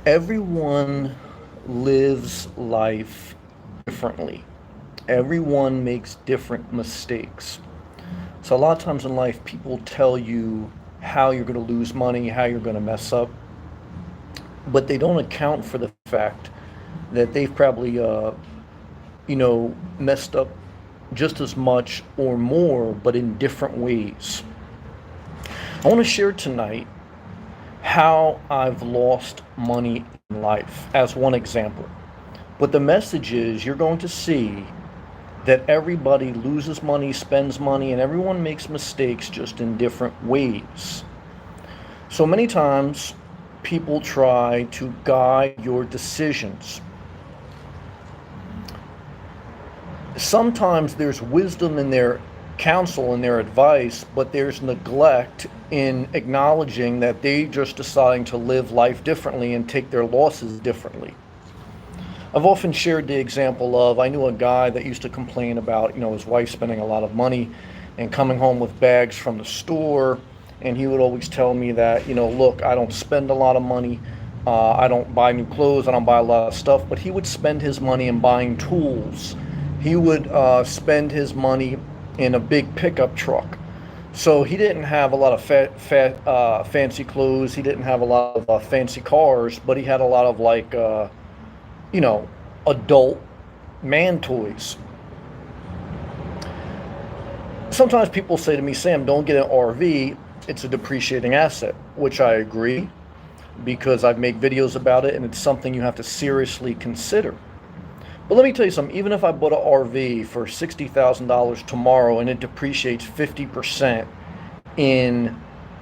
Everyone lives life differently. Everyone makes different mistakes. So, a lot of times in life, people tell you how you're going to lose money, how you're going to mess up, but they don't account for the fact that they've probably, messed up just as much or more, but in different ways. I want to share tonight how I've lost money in life as one example. But the message is you're going to see that everybody loses money, spends money, and everyone makes mistakes just in different ways. So many times people try to guide your decisions. Sometimes there's wisdom in their counsel and their advice, but there's neglect in acknowledging that they just deciding to live life differently and take their losses differently. I've often shared the example of I knew a guy that used to complain about, his wife spending a lot of money and coming home with bags from the store. And he would always tell me that, look, I don't spend a lot of money. I don't buy new clothes. I don't buy a lot of stuff. But he would spend his money in buying tools. He would spend his money in a big pickup truck. So he didn't have a lot of fancy clothes. He didn't have a lot of fancy cars, but he had a lot of you know, adult man toys. Sometimes people say to me, Sam, don't get an RV. It's a depreciating asset, which I agree because I've made videos about it and it's something you have to seriously consider. But let me tell you something, even if I bought an RV for $60,000 tomorrow and it depreciates 50% in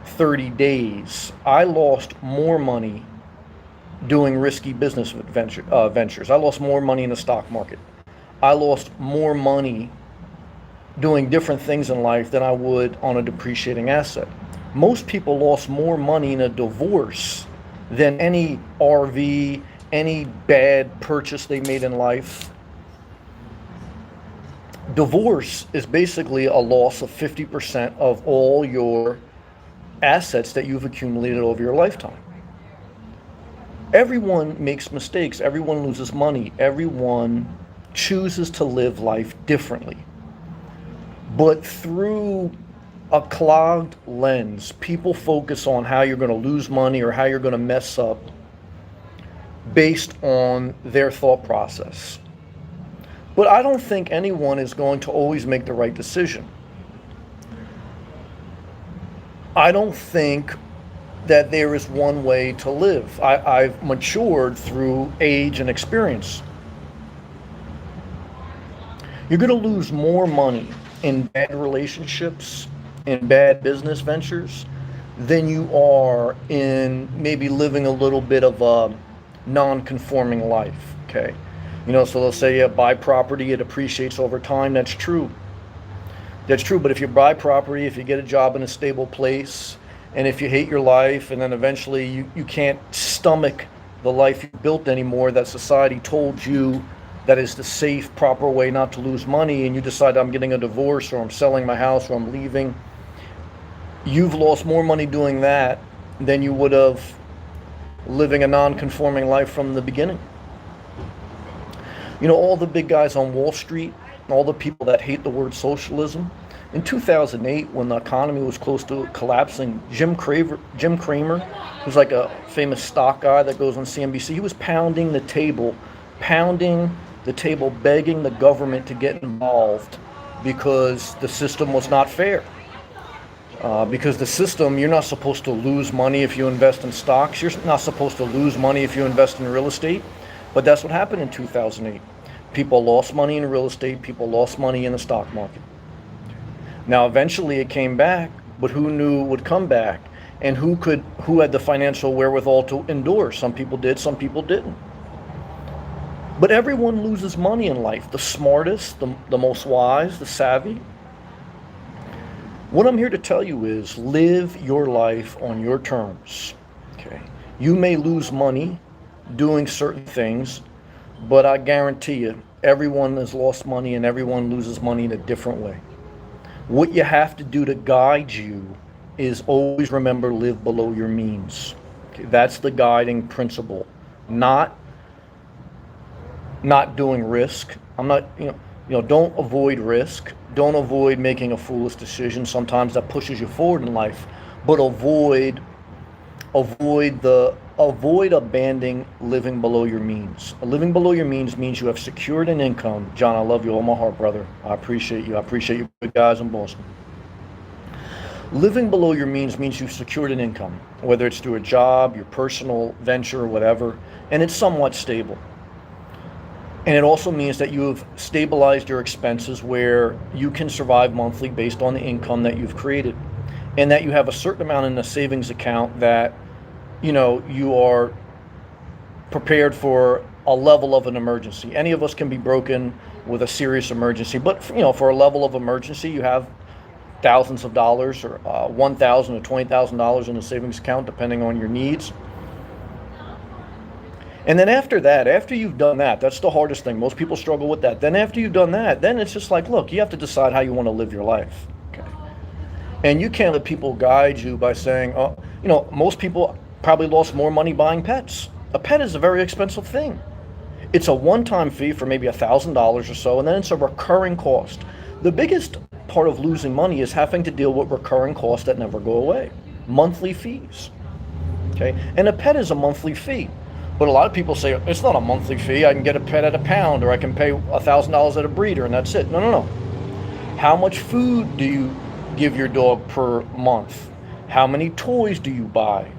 30 days, I lost more money doing risky business ventures. I lost more money in the stock market. I lost more money doing different things in life than I would on a depreciating asset. Most people lost more money in a divorce than any RV, any bad purchase they made in life. Divorce is basically a loss of 50% of all your assets that you've accumulated over your lifetime. Everyone makes mistakes. Everyone loses money. Everyone chooses to live life differently. But through a clogged lens, people focus on how you're going to lose money or how you're going to mess up based on their thought process. But I don't think anyone is going to always make the right decision. I don't think that there is one way to live. I've matured through age and experience. You're going to lose more money in bad relationships, in bad business ventures, than you are in maybe living a little bit of a non-conforming life, okay? So they'll say, yeah, buy property, it appreciates over time. That's true. That's true, but if you buy property, if you get a job in a stable place, and if you hate your life, and then eventually you can't stomach the life you built anymore that society told you that is the safe, proper way not to lose money, and you decide I'm getting a divorce or I'm selling my house or I'm leaving, you've lost more money doing that than you would have living a non-conforming life from the beginning. All the big guys on Wall Street, all the people that hate the word socialism, in 2008, when the economy was close to collapsing, Jim Cramer, who's like a famous stock guy that goes on CNBC, he was pounding the table, begging the government to get involved because the system was not fair. Because the system, you're not supposed to lose money if you invest in stocks. You're not supposed to lose money if you invest in real estate. But that's what happened in 2008. People lost money in real estate. People lost money in the stock market. Now, eventually it came back, but who knew it would come back? And who had the financial wherewithal to endure? Some people did, some people didn't. But everyone loses money in life. The smartest, the most wise, the savvy. What I'm here to tell you is live your life on your terms. Okay. You may lose money doing certain things, but I guarantee you, everyone has lost money and everyone loses money in a different way. What you have to do to guide you is always remember live below your means. Okay. That's the guiding principle. not doing risk. I'm not, don't avoid risk. Don't avoid making a foolish decision. Sometimes that pushes you forward in life, but avoid abandoning living below your means. Living below your means means you have secured an income. John, I love you all my heart, brother. I appreciate you. I appreciate you good guys in Boston. Living below your means means you've secured an income, whether it's through a job, your personal venture, or whatever, and it's somewhat stable. And it also means that you have stabilized your expenses where you can survive monthly based on the income that you've created, and that you have a certain amount in the savings account that, you are prepared for a level of an emergency. Any of us can be broken with a serious emergency, but for a level of emergency, you have thousands of dollars or $1,000 or $20,000 in a savings account, depending on your needs. And then after that, after you've done that, that's the hardest thing. Most people struggle with that. Then after you've done that, then it's just like, look, you have to decide how you want to live your life. Okay. And you can't let people guide you by saying, most people probably lost more money buying pets. A pet is a very expensive thing. It's a one-time fee for maybe $1,000 or so, and then it's a recurring cost. The biggest part of losing money is having to deal with recurring costs that never go away. Monthly fees. Okay? And a pet is a monthly fee. But a lot of people say, it's not a monthly fee. I can get a pet at a pound, or I can pay $1,000 at a breeder, and that's it. No. How much food do you give your dog per month? How many toys do you buy?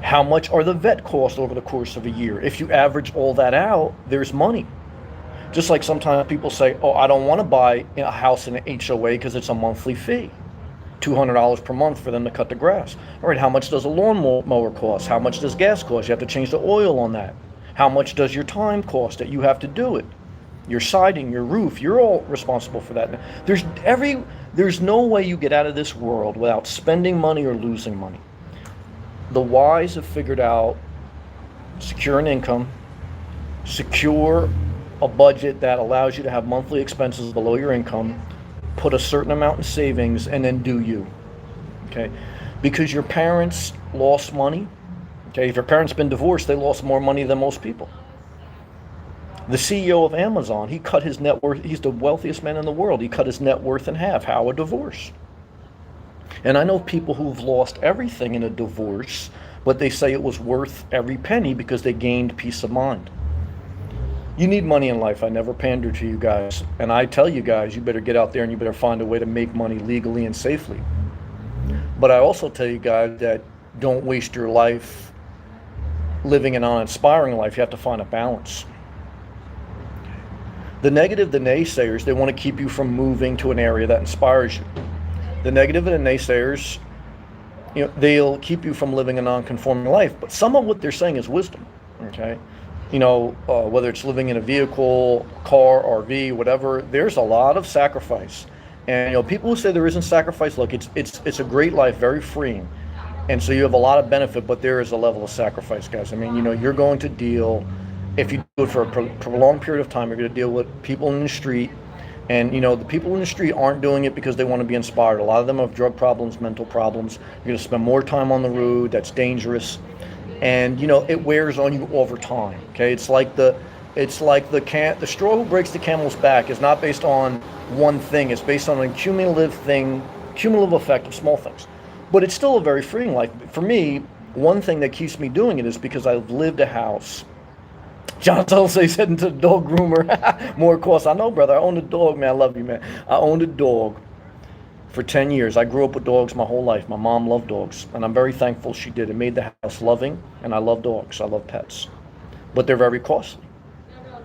How much are the vet costs over the course of a year? If you average all that out, there's money. Just like sometimes people say, I don't want to buy a house in an HOA because it's a monthly fee. $200 per month for them to cut the grass. All right, how much does a lawnmower cost? How much does gas cost? You have to change the oil on that. How much does your time cost that you have to do it? Your siding, your roof, you're all responsible for that. There's no way you get out of this world without spending money or losing money. The wise have figured out secure an income, secure a budget that allows you to have monthly expenses below your income, put a certain amount in savings, and then do you. Okay? Because your parents lost money. Okay? If your parents been divorced, they lost more money than most people. The CEO of Amazon, he cut his net worth. He's the wealthiest man in the world. He cut his net worth in half. How? A divorce. And I know people who've lost everything in a divorce, but they say it was worth every penny because they gained peace of mind. You need money in life. I never pander to you guys. And I tell you guys, you better get out there and you better find a way to make money legally and safely. But I also tell you guys that don't waste your life living an uninspiring life. You have to find a balance. The negative, the naysayers, they want to keep you from moving to an area that inspires you. The negative and the naysayers, they'll keep you from living a non-conforming life. But some of what they're saying is wisdom. Okay? Whether it's living in a vehicle, car, RV, whatever, there's a lot of sacrifice. And people who say there isn't sacrifice, look, it's a great life, very freeing. And so you have a lot of benefit, but there is a level of sacrifice, guys. I mean, you're going to deal, if you do it for a prolonged period of time, you're going to deal with people in the street. And, the people in the street aren't doing it because they want to be inspired. A lot of them have drug problems, mental problems. You're going to spend more time on the road. That's dangerous. And it wears on you over time. Okay, it's like the straw who breaks the camel's back is not based on one thing. It's based on a cumulative effect of small things. But it's still a very freeing life. For me, one thing that keeps me doing it is because I've lived a house. John Tulsay's heading to the dog groomer. More costs. I know, brother. I owned a dog, man. I love you, man. I owned a dog for 10 years. I grew up with dogs my whole life. My mom loved dogs, and I'm very thankful she did. It made the house loving, and I love dogs. I love pets. But they're very costly.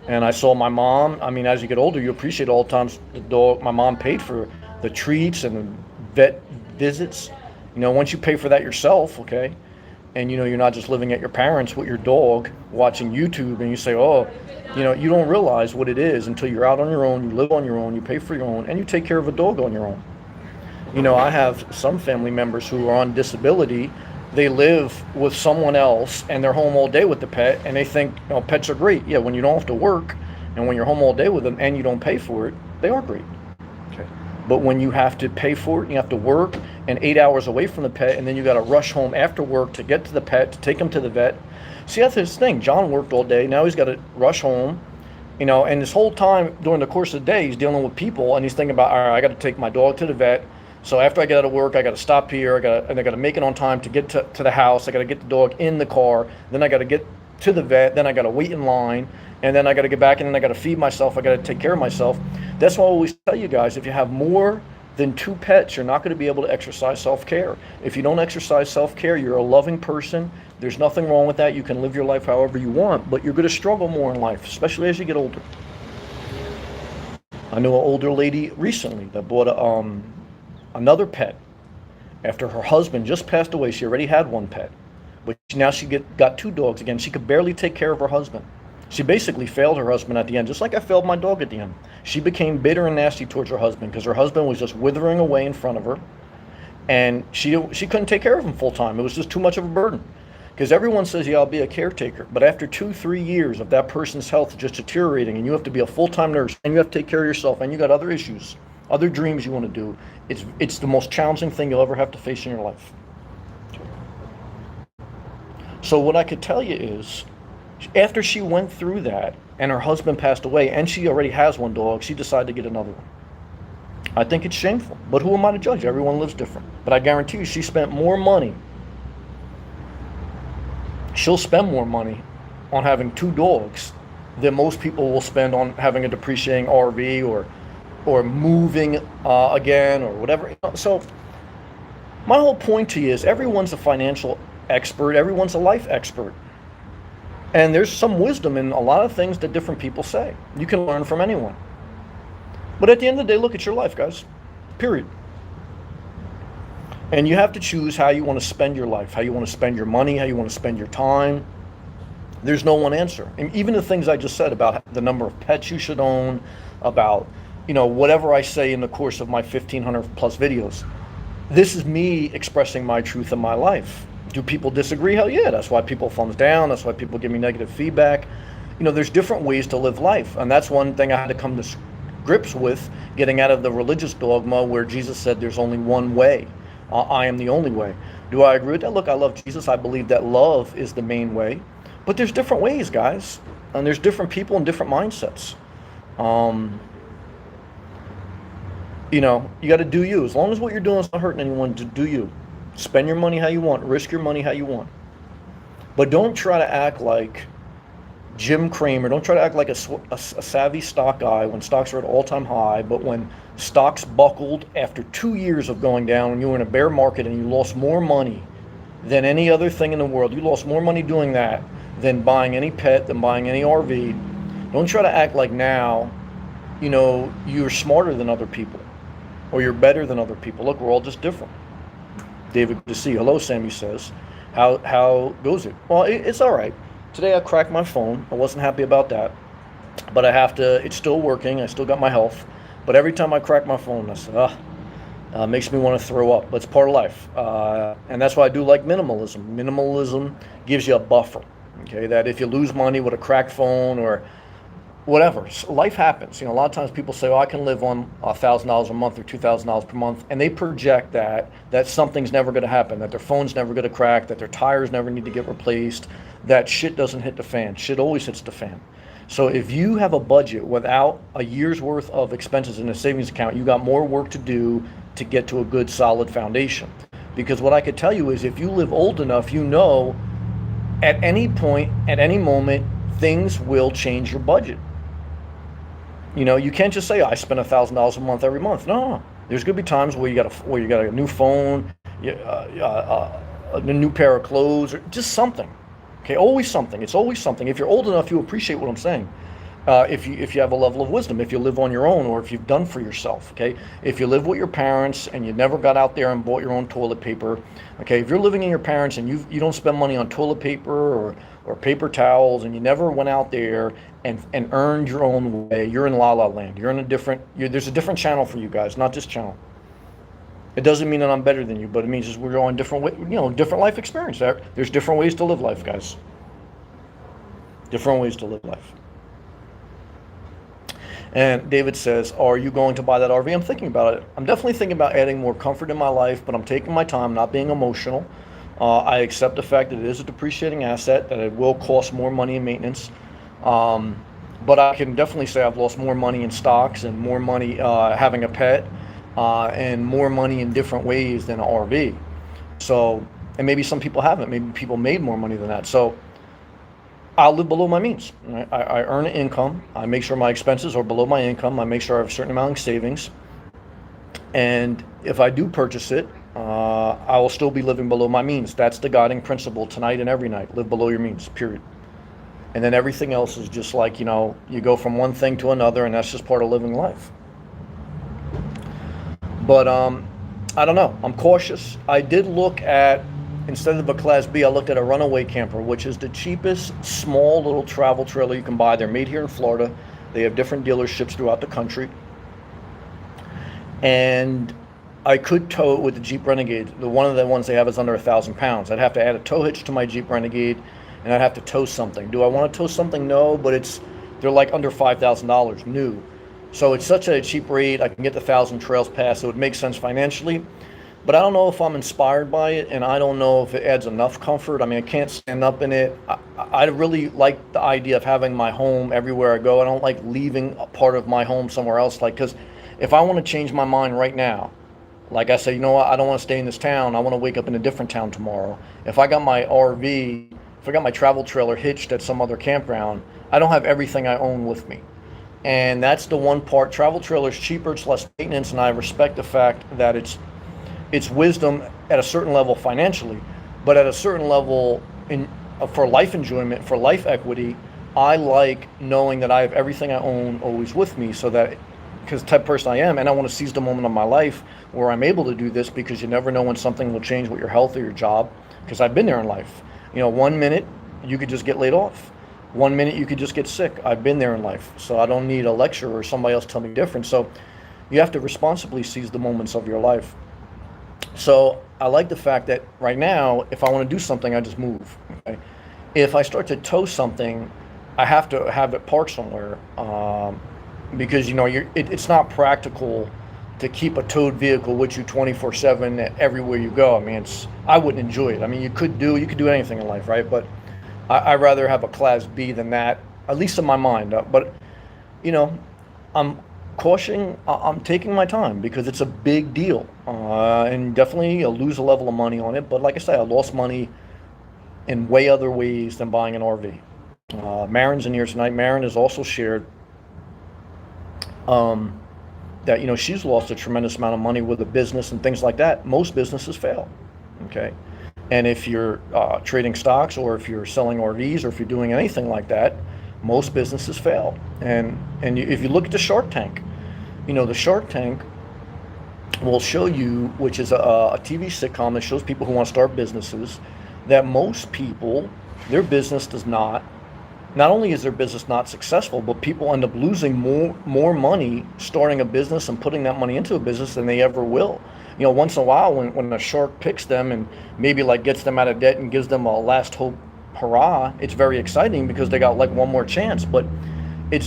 And I saw my mom, as you get older, you appreciate all the times my mom paid for the treats and the vet visits. Once you pay for that yourself, okay, and you're not just living at your parents with your dog watching YouTube, and you say, you don't realize what it is until you're out on your own, you live on your own, you pay for your own, and you take care of a dog on your own. I have some family members who are on disability. They live with someone else and they're home all day with the pet, and they think pets are great. Yeah, when you don't have to work and when you're home all day with them and you don't pay for it, they are great. Okay. But when you have to pay for it, you have to work and 8 hours away from the pet, and then you got to rush home after work to get to the pet, to take him to the vet. See, that's his thing. John worked all day. Now he's got to rush home, and this whole time during the course of the day, he's dealing with people, and he's thinking about, all right, I got to take my dog to the vet. So after I get out of work, I got to stop here. I got to make it on time to get to the house. I got to get the dog in the car. Then I got to get to the vet. Then I got to wait in line, and then I got to get back, and then I got to feed myself. I got to take care of myself. That's why I always tell you guys, if you have more than 2 pets, you're not going to be able to exercise self-care. If you don't exercise self-care, you're a loving person. There's nothing wrong with that. You can live your life however you want, but you're going to struggle more in life, especially as you get older. I knew an older lady recently that bought another pet after her husband just passed away. She already had 1 pet, but now she got 2 dogs again. She could barely take care of her husband. She basically failed her husband at the end, just like I failed my dog at the end. She became bitter and nasty towards her husband because her husband was just withering away in front of her, and she couldn't take care of him full time. It was just too much of a burden. Because everyone says, yeah, I'll be a caretaker, but after 2-3 years of that person's health just deteriorating, and you have to be a full-time nurse, and you have to take care of yourself, and you got other issues, other dreams you want to do, it's the most challenging thing you'll ever have to face in your life. So what I could tell you is, after she went through that, and her husband passed away, and she already has 1 dog, she decided to get another one. I think it's shameful, but who am I to judge? Everyone lives different. But I guarantee you, she spent more money. She'll spend more money on having 2 dogs than most people will spend on having a depreciating RV or moving again or whatever. So my whole point to you is everyone's a financial expert. Everyone's a life expert. And there's some wisdom in a lot of things that different people say. You can learn from anyone. But at the end of the day, look at your life, guys. Period. And you have to choose how you want to spend your life, how you want to spend your money, how you want to spend your time. There's no one answer. And even the things I just said about the number of pets you should own, about, whatever I say in the course of my 1,500 plus videos, this is me expressing my truth in my life. Do people disagree? Hell yeah. That's why people thumbs down. That's why people give me negative feedback. There's different ways to live life. And that's one thing I had to come to grips with, getting out of the religious dogma where Jesus said there's only one way. I am the only way. Do I agree with that? Look, I love Jesus. I believe that love is the main way. But there's different ways, guys. And there's different people and different mindsets. You got to do you. As long as what you're doing is not hurting anyone, to do you. Spend your money how you want. Risk your money how you want. But don't try to act like Jim Cramer. Don't try to act like a savvy stock guy when stocks are at all-time high, but when stocks buckled after 2 years of going down, when you were in a bear market and you lost more money than any other thing in the world, you lost more money doing that than buying any pet, than buying any RV. Don't try to act like now, you're smarter than other people or you're better than other people. Look, we're all just different. David, good to see you. Hello, Sammy says. How goes it? Well, it's all right. Today I cracked my phone. I wasn't happy about that, but it's still working. I still got my health. But every time I crack my phone, I say, makes me want to throw up. But it's part of life. And that's why I do like minimalism. Minimalism gives you a buffer, okay? That if you lose money with a cracked phone or whatever, life happens. A lot of times people say, I can live on $1,000 a month or $2,000 per month. And they project that something's never going to happen, that their phone's never going to crack, that their tires never need to get replaced, that shit doesn't hit the fan. Shit always hits the fan. So if you have a budget without a year's worth of expenses in a savings account, you got more work to do to get to a good solid foundation. Because what I could tell you is if you live old enough, at any point, at any moment, things will change your budget. You can't just say, I spend $1,000 a month every month. No. There's going to be times where you got a new phone, a new pair of clothes, or just something. Okay, always something. It's always something. If you're old enough, you appreciate what I'm saying. If you have a level of wisdom, if you live on your own, or if you've done for yourself. Okay, if you live with your parents and you never got out there and bought your own toilet paper. Okay, if you're living in your parents and you don't spend money on toilet paper or paper towels, and you never went out there and earned your own way, you're in la la land. There's a different channel for you guys, not this channel. It doesn't mean that I'm better than you, but it means we're on different life experience. There's different ways to live life, guys. Different ways to live life. And David says, are you going to buy that RV? I'm thinking about it. I'm definitely thinking about adding more comfort in my life, but I'm taking my time, not being emotional. I accept the fact that it is a depreciating asset, that it will cost more money in maintenance. Um, but I can definitely say I've lost more money in stocks and more money having a pet and more money in different ways than an RV. So, and maybe some people haven't. Maybe people made more money than that. So I'll live below my means. Right? I earn an income. I make sure my expenses are below my income. I make sure I have a certain amount of savings. And if I do purchase it, I will still be living below my means. That's the guiding principle tonight and every night. Live below your means, period. And then everything else is just like, you go from one thing to another, and that's just part of living life. But I don't know. I'm cautious. I did look at, instead of a Class B, I looked at a Runaway Camper, which is the cheapest small little travel trailer you can buy. They're made here in Florida. They have different dealerships throughout the country. And I could tow it with the Jeep Renegade. One of the ones they have is under 1,000 pounds. I'd have to add a tow hitch to my Jeep Renegade, and I'd have to tow something. Do I want to tow something? No, but they're like under $5,000 new. So it's such a cheap rate. I can get the 1,000 trails pass, so it makes sense financially. But I don't know if I'm inspired by it, and I don't know if it adds enough comfort. I mean, I can't stand up in it. I really like the idea of having my home everywhere I go. I don't like leaving a part of my home somewhere else. Because if I want to change my mind right now, like I say, you know what, I don't want to stay in this town. I want to wake up in a different town tomorrow. If I got my RV, if I got my travel trailer hitched at some other campground, I don't have everything I own with me. And that's the one part. Travel trailer is cheaper, it's less maintenance, and I respect the fact that it's wisdom at a certain level financially, but at a certain level for life enjoyment, for life equity, I like knowing that I have everything I own always with me, so that, because the type of person I am, and I want to seize the moment of my life where I'm able to do this, because you never know when something will change with your health or your job, because I've been there in life. 1 minute you could just get laid off. 1 minute you could just get sick. I've been there in life, so I don't need a lecturer or somebody else tell me different. So you have to responsibly seize the moments of your life. So I like the fact that right now, if I want to do something, I just move. Okay? If I start to tow something, I have to have it parked somewhere, because it's not practical to keep a towed vehicle with you 24/7 everywhere you go. I mean, I wouldn't enjoy it. I mean, you could do anything in life, right? But I'd rather have a Class B than that, at least in my mind. But I'm I'm taking my time because it's a big deal, and definitely I'll lose a level of money on it. But like I say, I lost money in way other ways than buying an RV. Marin's in here tonight. Marin has also shared that she's lost a tremendous amount of money with a business and things like that. Most businesses fail. Okay. And if you're trading stocks, or if you're selling RVs, or if you're doing anything like that, most businesses fail. And if you look at the Shark Tank, the Shark Tank will show you, which is a TV sitcom that shows people who want to start businesses, that most people, their business does not only is their business not successful, but people end up losing more money starting a business and putting that money into a business than they ever will. Once in a while, when a shark picks them and maybe gets them out of debt and gives them a last hope hurrah, it's very exciting because they got one more chance. But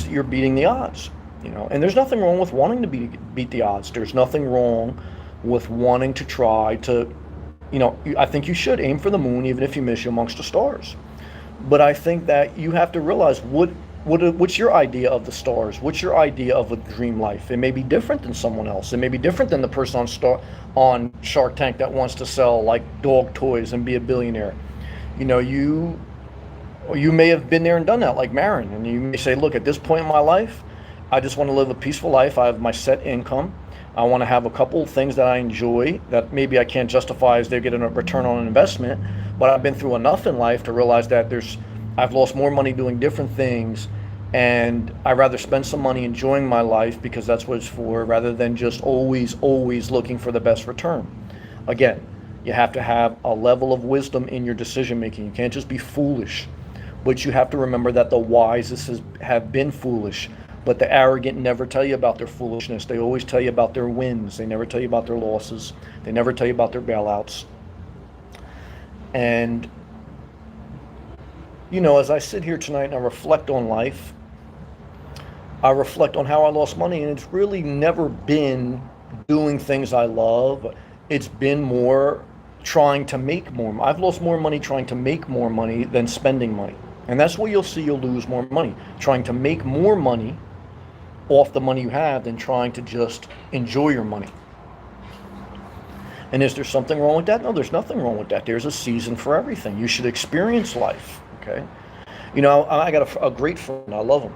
you're beating the odds, and there's nothing wrong with wanting to beat the odds. There's nothing wrong with wanting to try to, I think you should aim for the moon, even if you miss you amongst the stars. But I think that you have to realize what's your idea of the stars? What's your idea of a dream life? It may be different than someone else. It may be different than the person on Shark Tank that wants to sell dog toys and be a billionaire. You may have been there and done that, like Marin, and you may say, look, at this point in my life, I just want to live a peaceful life. I have my set income. I want to have a couple of things that I enjoy that maybe I can't justify as they get a return on an investment, but I've been through enough in life to realize that I've lost more money doing different things, and I'd rather spend some money enjoying my life, because that's what it's for, rather than just always looking for the best return. Again, you have to have a level of wisdom in your decision making. You can't just be foolish, but you have to remember that the wisest have been foolish. But the arrogant never tell you about their foolishness. They always tell you about their wins. They never tell you about their losses. They never tell you about their bailouts. And, as I sit here tonight and I reflect on life, I reflect on how I lost money, and it's really never been doing things I love. It's been more trying to make more. I've lost more money trying to make more money than spending money. And that's where you'll see you'll lose more money. Trying to make more money off the money you have than trying to just enjoy your money. And is there something wrong with that? No, there's nothing wrong with that. There's a season for everything. You should experience life, okay? You know, I got a great friend. I love him.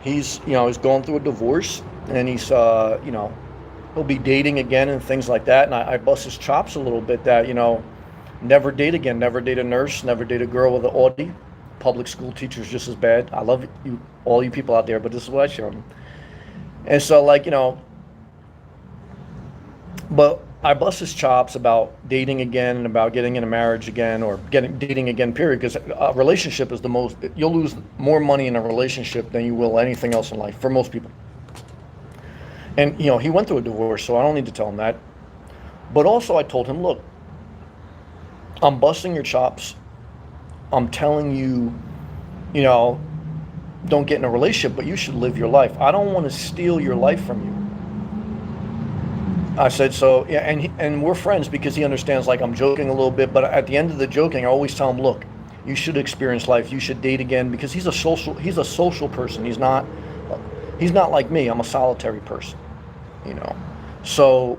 He's going through a divorce, and he's, he'll be dating again and things like that. And I bust his chops a little bit that, never date again, never date a nurse, never date a girl with an Audi. Public school teachers just as bad. I love you, all you people out there, but this is what I show them. And so, but I bust his chops about dating again and about getting in a marriage again or dating again, period. Because a relationship is you'll lose more money in a relationship than you will anything else in life for most people. And, he went through a divorce, so I don't need to tell him that. But also I told him, look, I'm busting your chops. I'm telling you, don't get in a relationship, but you should live your life. I don't want to steal your life from you. I said, so, yeah, and we're friends because he understands, I'm joking a little bit, but at the end of the joking, I always tell him, look, you should experience life. You should date again, because he's a social person. He's not like me. I'm a solitary person, So,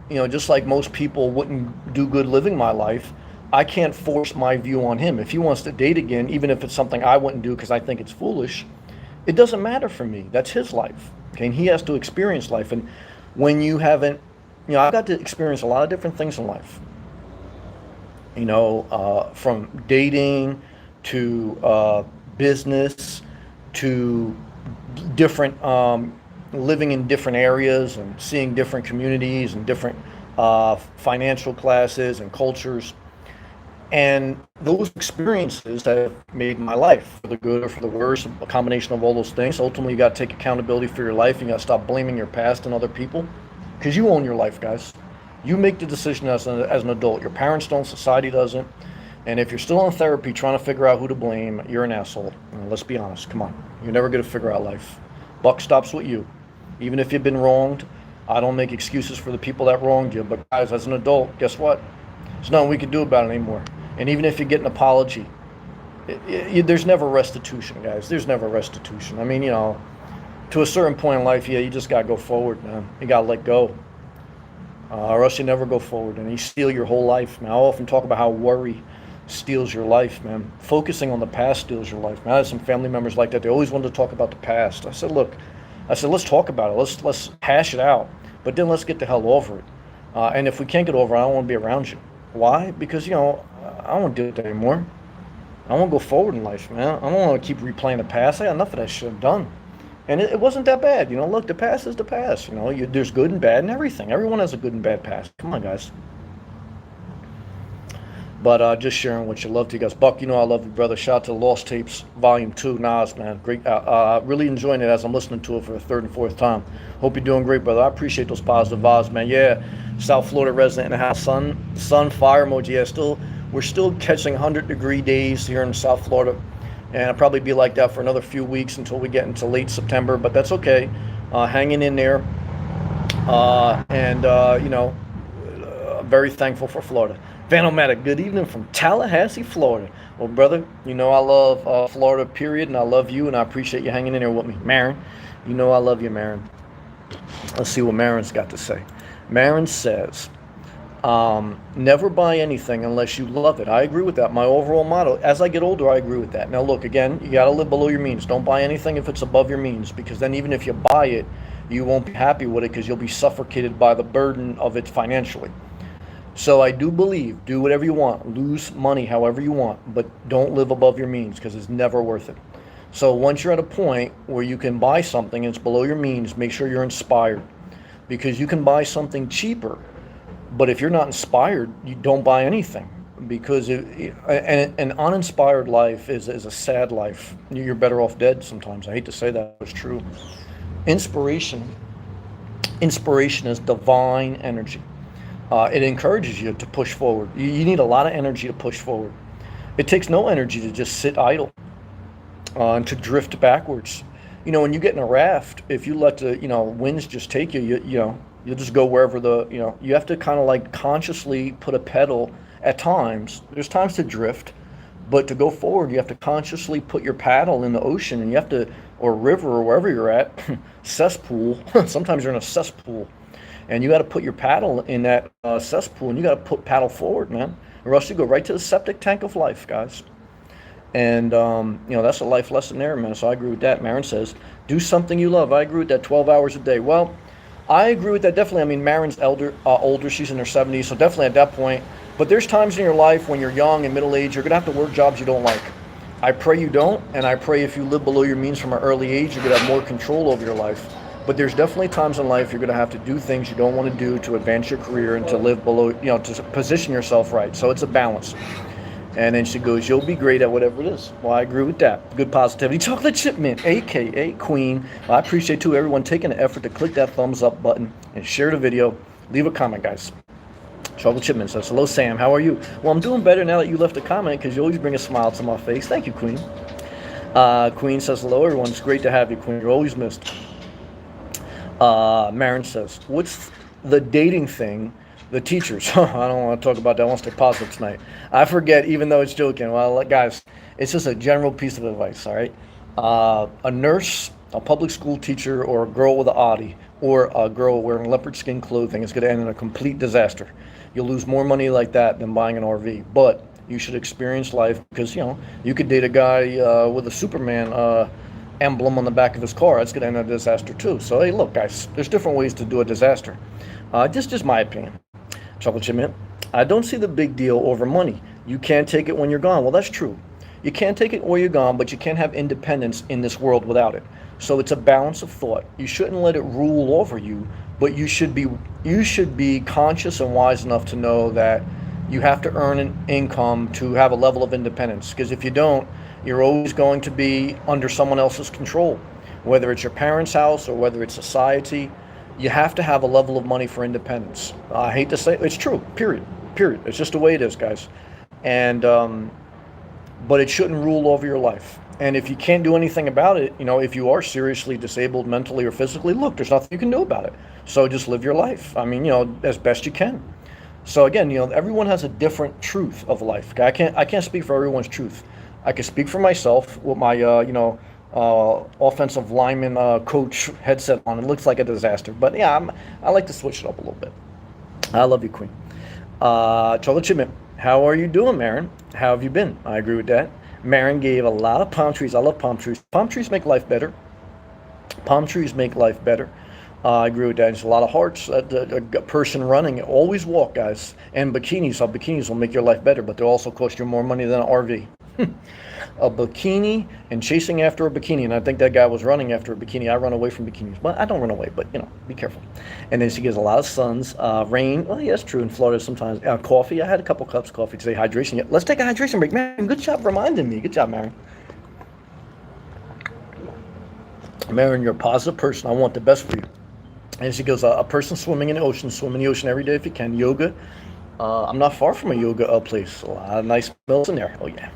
just like most people wouldn't do good living my life, I can't force my view on him. If he wants to date again, even if it's something I wouldn't do because I think it's foolish, it doesn't matter for me. That's his life, okay? And he has to experience life. And when you haven't, I've got to experience a lot of different things in life. From dating to business to different, living in different areas and seeing different communities and different financial classes and cultures. And those experiences have made my life, for the good or for the worse, a combination of all those things. Ultimately, you got to take accountability for your life, and you got to stop blaming your past and other people, because you own your life, guys. You make the decision as an adult. Your parents don't, society doesn't. And if you're still in therapy trying to figure out who to blame, you're an asshole. Let's be honest. Come on. You're never going to figure out life. Buck stops with you. Even if you've been wronged, I don't make excuses for the people that wronged you. But guys, as an adult, guess what? There's nothing we can do about it anymore. And even if you get an apology, there's never restitution, guys. There's never restitution. I mean, to a certain point in life, you just got to go forward, man. You got to let go. Or else you never go forward. And you steal your whole life, man. I often talk about how worry steals your life, man. Focusing on the past steals your life, man. I had some family members like that. They always wanted to talk about the past. I said, look, let's talk about it. Let's hash it out. But then let's get the hell over it. And if we can't get over it, I don't want to be around you. Why? Because, I don't want to do it anymore. I want to go forward in life, man. I don't want to keep replaying the past. I got enough of that shit done. And it wasn't that bad. Look, the past is the past. There's good and bad and everything. Everyone has a good and bad past. Come on, guys. But just sharing what you love to you guys. Buck, I love you, brother. Shout out to Lost Tapes, Volume 2, Nas, man. Great. Really enjoying it as I'm listening to it for the third and fourth time. Hope you're doing great, brother. I appreciate those positive vibes, man. Yeah, South Florida resident in the house. Sun, fire emoji. Yeah, we're still catching 100-degree days here in South Florida. And it'll probably be like that for another few weeks until we get into late September. But that's okay. Hanging in there. Very thankful for Florida. Vanomatic, good evening from Tallahassee, Florida. Well, brother, I love Florida, period, and I love you, and I appreciate you hanging in there with me. Marin, I love you, Marin. Let's see what Marin's got to say. Marin says, never buy anything unless you love it. I agree with that. My overall motto, as I get older, I agree with that. Now, look, again, you got to live below your means. Don't buy anything if it's above your means, because then even if you buy it, you won't be happy with it because you'll be suffocated by the burden of it financially. So I do believe, do whatever you want, lose money however you want, but don't live above your means because it's never worth it. So once you're at a point where you can buy something and it's below your means, make sure you're inspired, because you can buy something cheaper, but if you're not inspired, you don't buy anything, because an uninspired life is a sad life. You're better off dead sometimes. I hate to say that, but it's true. Inspiration is divine energy. It encourages you to push forward. You need a lot of energy to push forward. It takes no energy to just sit idle and to drift backwards. when you get in a raft, if you let the, winds just take you, you'll just go wherever you have to kind of like consciously put a pedal at times. There's times to drift, but to go forward, you have to consciously put your paddle in the ocean, and you have to, or river, or wherever you're at, cesspool. Sometimes you're in a cesspool, and you got to put your paddle in that cesspool, and you got to put paddle forward, man, or else you go right to the septic tank of life, guys. And that's a life lesson there, man. So I agree with that. Marin says, do something you love. I agree with that. 12 hours a day. Well, I agree with that definitely. I mean, Marin's older. She's in her 70s, so definitely at that point. But there's times in your life when you're young and middle age, you're gonna have to work jobs you don't like. I pray you don't, and I pray if you live below your means from an early age, you're gonna have more control over your life. But there's definitely times in life you're gonna have to do things you don't want to do to advance your career and to live below, to position yourself right. So it's a balance. And then she goes, you'll be great at whatever it is. Well, I agree with that. Good positivity. Chocolate Chip Mint, a.k.a. Queen. Well, I appreciate, too, everyone taking the effort to click that thumbs up button and share the video. Leave a comment, guys. Chocolate Chip Mint says, hello, Sam. How are you? Well, I'm doing better now that you left a comment because you always bring a smile to my face. Thank you, Queen. Queen says, hello, everyone. It's great to have you, Queen. You're always missed. Marin says, what's the dating thing? The teachers. I don't want to talk about that. I want to stay positive tonight. I forget, even though it's joking. Well, guys, it's just a general piece of advice, all right? A nurse, a public school teacher, or a girl with an Audi, or a girl wearing leopard skin clothing is going to end in a complete disaster. You'll lose more money like that than buying an RV. But you should experience life because, you could date a guy with a Superman emblem on the back of his car. That's going to end in a disaster too. So, hey, look, guys, there's different ways to do a disaster. Just my opinion. Chocolate Chip Mint, I don't see the big deal over money. You can't take it when you're gone. Well, that's true. You can't take it when you're gone, but you can't have independence in this world without it. So it's a balance of thought. You shouldn't let it rule over you, but you should be conscious and wise enough to know that you have to earn an income to have a level of independence. Because if you don't, you're always going to be under someone else's control, whether it's your parents' house or whether it's society. You have to have a level of money for independence. I hate to say it, it's true, period. It's just the way it is, guys. And, but it shouldn't rule over your life. And if you can't do anything about it, if you are seriously disabled mentally or physically, look, there's nothing you can do about it. So just live your life. I mean, as best you can. So again, everyone has a different truth of life. I can't speak for everyone's truth. I can speak for myself with my, offensive lineman coach headset on. It looks like a disaster, but yeah, I like to switch it up a little bit. I love you, Queen. Chocolate Chip Mint, how are you doing, Marin? How have you been? I agree with that. Marin gave a lot of palm trees. I love palm trees. Palm trees make life better. Palm trees make life better. I agree with that. There's a lot of hearts. A person running, always walk, guys. And bikinis. Bikinis will make your life better, but they'll also cost you more money than an RV. A bikini and chasing after a bikini, and I think that guy was running after a bikini. I run away from bikinis. Well, I don't run away, but be careful. And then she gives a lot of suns, rain. Well, yeah, that's true in Florida sometimes. Coffee. I had a couple cups of coffee today. Hydration. Yeah, let's take a hydration break, man. Good job reminding me. Good job, Marin. Marin, you're a positive person. I want the best for you. And she goes, a person swimming in the ocean, swim in the ocean every day if you can. Yoga. I'm not far from a yoga place. A lot of nice meals in there. Oh, yeah.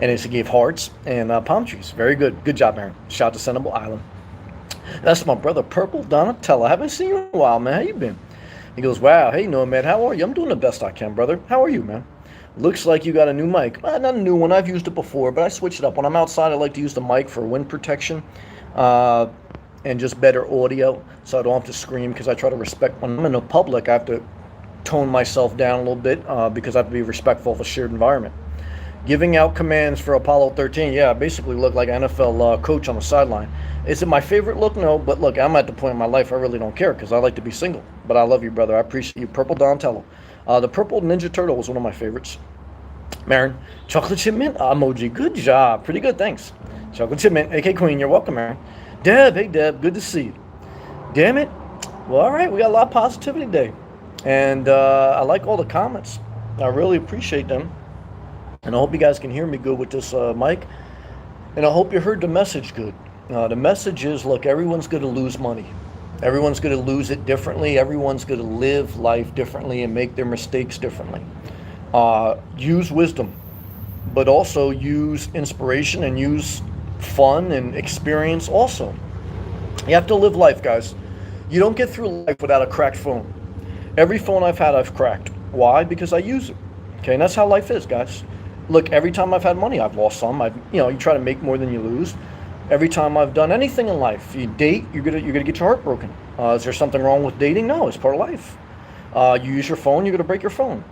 And then she gave hearts and palm trees. Very good. Good job, Marin. Shout out to Sensible Island. That's my brother, Purple Donatello. I haven't seen you in a while, man. How you been? He goes, wow. Hey, Nomad, how are you? I'm doing the best I can, brother. How are you, man? Looks like you got a new mic. Not a new one. I've used it before, but I switched it up. When I'm outside, I like to use the mic for wind protection and just better audio, so I don't have to scream, because I try to respect. When I'm in the public, I have to tone myself down a little bit because I have to be respectful of a shared environment. Giving out commands for Apollo 13, yeah, I basically look like an NFL coach on the sideline. Is it my favorite look? No, but look, I'm at the point in my life I really don't care because I like to be single. But I love you, brother. I appreciate you. Purple Donatello. The Purple Ninja Turtle was one of my favorites. Marin, Chocolate Chip Mint emoji. Good job. Pretty good, thanks. Chocolate Chip Mint, AK Queen, you're welcome, Marin. Deb, hey Deb, good to see you. Damn it. Well, all right, we got a lot of positivity today. And I like all the comments. I really appreciate them. And I hope you guys can hear me good with this mic. And I hope you heard the message good. The message is, look, everyone's going to lose money. Everyone's going to lose it differently. Everyone's going to live life differently and make their mistakes differently. Use wisdom, but also use inspiration and use fun and experience also. You have to live life, guys. You don't get through life without a cracked phone. Every phone I've had, I've cracked. Why? Because I use it. Okay, and that's how life is, guys. Look, every time I've had money, I've lost some. You try to make more than you lose. Every time I've done anything in life, you date, you're gonna get your heart broken. Is there something wrong with dating? No, it's part of life. You use your phone, you're gonna break your phone.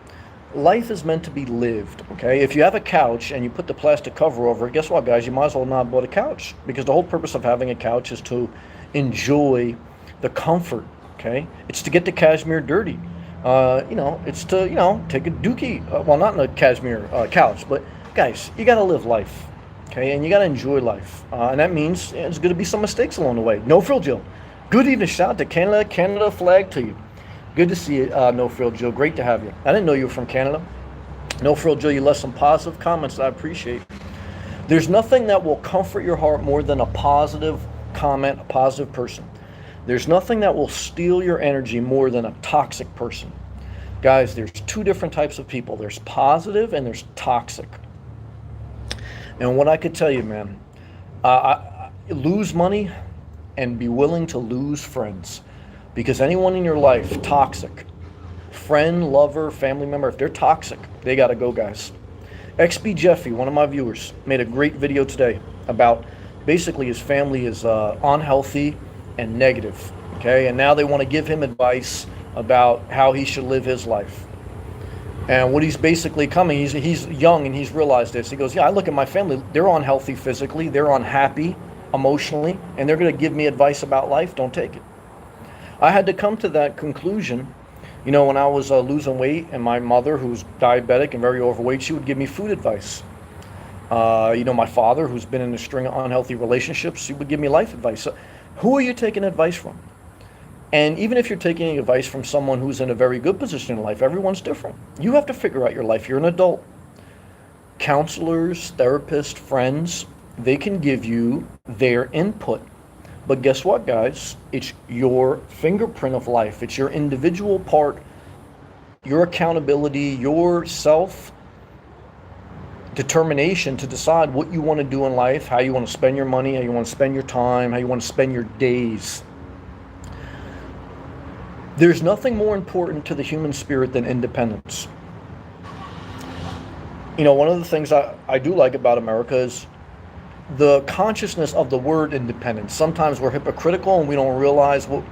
Life is meant to be lived. Okay, if you have a couch and you put the plastic cover over it, guess what, guys? You might as well not buy a couch, because the whole purpose of having a couch is to enjoy the comfort. Okay, it's to get the cashmere dirty. It's to take a dookie. Well, not in a cashmere couch, but guys, you got to live life. Okay, and you got to enjoy life, and that means there's going to be some mistakes along the way. No Frill Joe, good evening. Shout out to Canada flag to you. Good to see you, No Frill Joe. Great to have you. I didn't know you were from Canada. No Frill Joe, you left some positive comments that I appreciate. There's nothing that will comfort your heart more than a positive comment, a positive person. There's nothing that will steal your energy more than a toxic person. Guys, there's two different types of people. There's positive and there's toxic. And what I could tell you, man, lose money and be willing to lose friends. Because anyone in your life, toxic, friend, lover, family member, if they're toxic, they got to go, guys. XB Jeffy, one of my viewers, made a great video today about basically his family is unhealthy and negative, okay? And now they want to give him advice about how he should live his life. And what he's basically coming, he's young and he's realized this. He goes, yeah, I look at my family, they're unhealthy physically, they're unhappy emotionally, and they're going to give me advice about life. Don't take it. I had to come to that conclusion, when I was losing weight, and my mother, who's diabetic and very overweight, she would give me food advice. My father, who's been in a string of unhealthy relationships, he would give me life advice. So, who are you taking advice from? And even if you're taking advice from someone who's in a very good position in life, everyone's different. You have to figure out your life. You're an adult. Counselors, therapists, friends, they can give you their input. But guess what, guys? It's your fingerprint of life. It's your individual part, your accountability, your self-determination to decide what you want to do in life, how you want to spend your money, how you want to spend your time, how you want to spend your days. There's nothing more important to the human spirit than independence. One of the things I do like about America is the consciousness of the word independence. Sometimes we're hypocritical and we don't realize what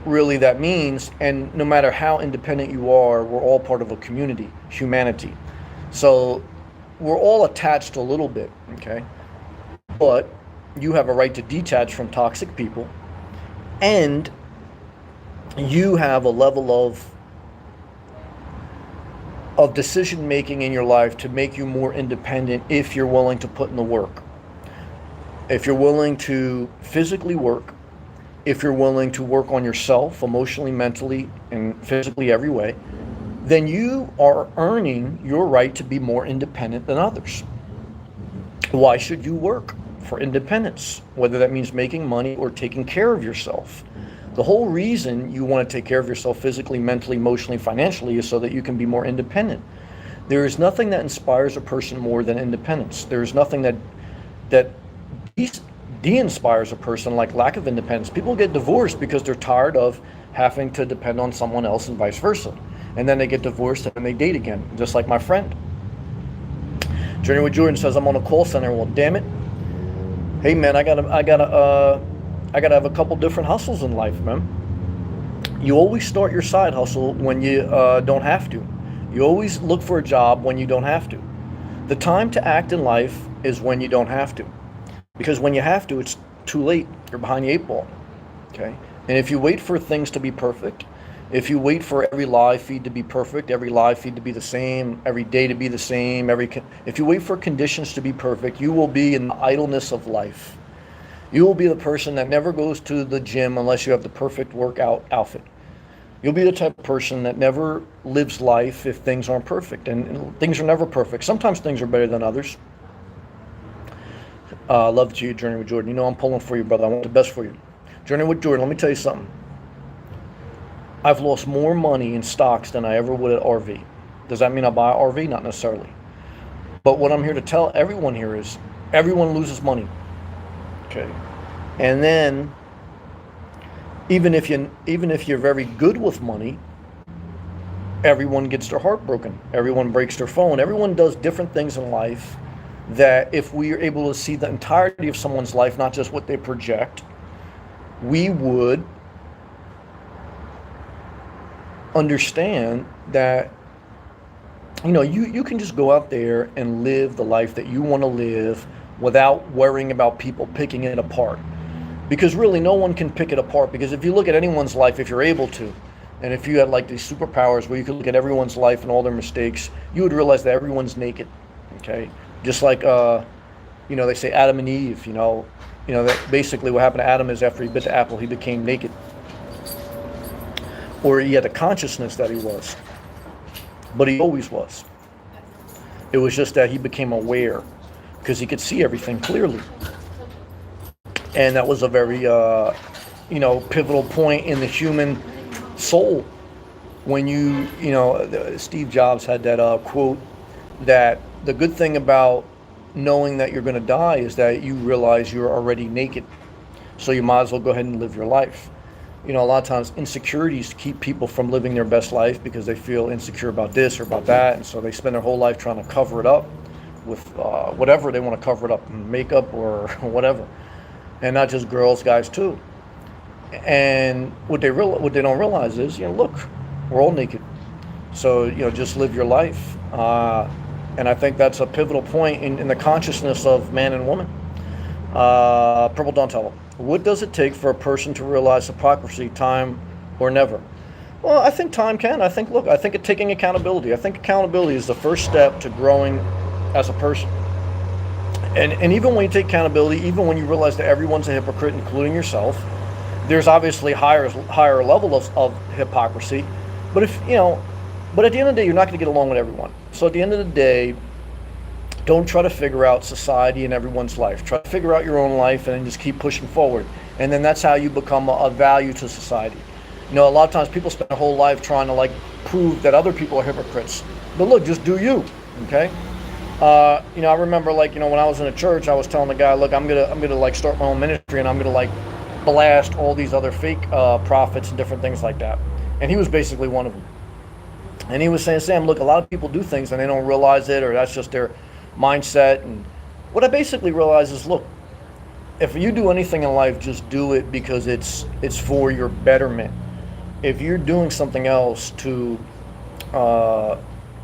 really that means. And no matter how independent you are, we're all part of a community, humanity. So we're all attached a little bit, okay? But you have a right to detach from toxic people, and you have a level of decision making in your life to make you more independent if you're willing to put in the work. If you're willing to physically work, if you're willing to work on yourself emotionally, mentally, and physically every way, then you are earning your right to be more independent than others. Why should you work for independence? Whether that means making money or taking care of yourself. The whole reason you want to take care of yourself physically, mentally, emotionally, financially is so that you can be more independent. There is nothing that inspires a person more than independence. There is nothing that de-inspires a person like lack of independence. People get divorced because they're tired of having to depend on someone else and vice versa. And then they get divorced and they date again, just like my friend. Journey with Jordan says, I'm on a call center. Well, damn it. Hey man, I gotta have a couple different hustles in life, man. You always start your side hustle when you don't have to. You always look for a job when you don't have to. The time to act in life is when you don't have to. Because when you have to, it's too late. You're behind the eight ball. Okay? And if you wait for things to be perfect, if you wait for every live feed to be perfect, every live feed to be the same, every day to be the same, if you wait for conditions to be perfect, you will be in the idleness of life. You will be the person that never goes to the gym unless you have the perfect workout outfit. You'll be the type of person that never lives life if things aren't perfect. And things are never perfect. Sometimes things are better than others. Love to you, Journey with Jordan. I'm pulling for you, brother. I want the best for you. Journey with Jordan, let me tell you something. I've lost more money in stocks than I ever would at RV. Does that mean I buy an RV? Not necessarily. But what I'm here to tell everyone here is everyone loses money. Okay. And then Even if you're very good with money, everyone gets their heart broken. Everyone breaks their phone. Everyone does different things in life that if we are able to see the entirety of someone's life, not just what they project, we would understand that you can just go out there and live the life that you want to live without worrying about people picking it apart. Because really no one can pick it apart, because if you look at anyone's life, if you're able to, and if you had like these superpowers where you could look at everyone's life and all their mistakes, you would realize that everyone's naked. Okay? Just like they say Adam and Eve, that basically what happened to Adam is after he bit the apple, he became naked. Or he had the consciousness that he was. But he always was. It was just that he became aware because he could see everything clearly. And that was a very, pivotal point in the human soul. When Steve Jobs had that quote that the good thing about knowing that you're going to die is that you realize you're already naked. So you might as well go ahead and live your life. A lot of times insecurities keep people from living their best life because they feel insecure about this or about that. And so they spend their whole life trying to cover it up with whatever they want to cover it up, makeup or whatever. And not just girls, guys too. And what they don't realize is, look, we're all naked. So, just live your life. And I think that's a pivotal point in the consciousness of man and woman. Purple Donatello. What does it take for a person to realize hypocrisy, time or never? Well, I think time can. I think it's taking accountability. I think accountability is the first step to growing as a person. And even when you take accountability, even when you realize that everyone's a hypocrite, including yourself, there's obviously higher level of hypocrisy. But but at the end of the day, you're not going to get along with everyone. So at the end of the day, don't try to figure out society and everyone's life. Try to figure out your own life and then just keep pushing forward. And then that's how you become a value to society. A lot of times people spend their whole life trying to prove that other people are hypocrites. But look, just do you, okay? I remember when I was in a church, I was telling the guy, look, I'm gonna start my own ministry and I'm gonna blast all these other fake prophets and different things like that. And he was basically one of them. And he was saying, Sam, look, a lot of people do things and they don't realize it, or that's just their mindset. And what I basically realized is, look, if you do anything in life, just do it because it's for your betterment. If you're doing something else to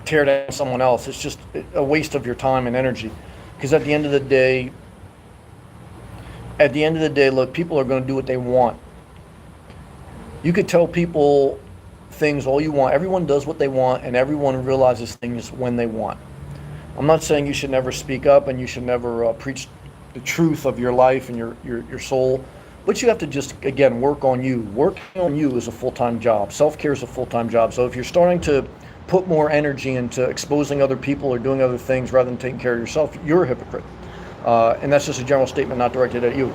tear down someone else, it's just a waste of your time and energy. Because at the end of the day, look, people are going to do what they want. You could tell people things all you want. Everyone does what they want, and everyone realizes things when they want. I'm not saying you should never speak up and you should never preach the truth of your life and your soul, but you have to just, again, work on you. Working on you is a full-time job. Self-care is a full-time job. So if you're starting to put more energy into exposing other people or doing other things rather than taking care of yourself, you're a hypocrite. And that's just a general statement, not directed at you.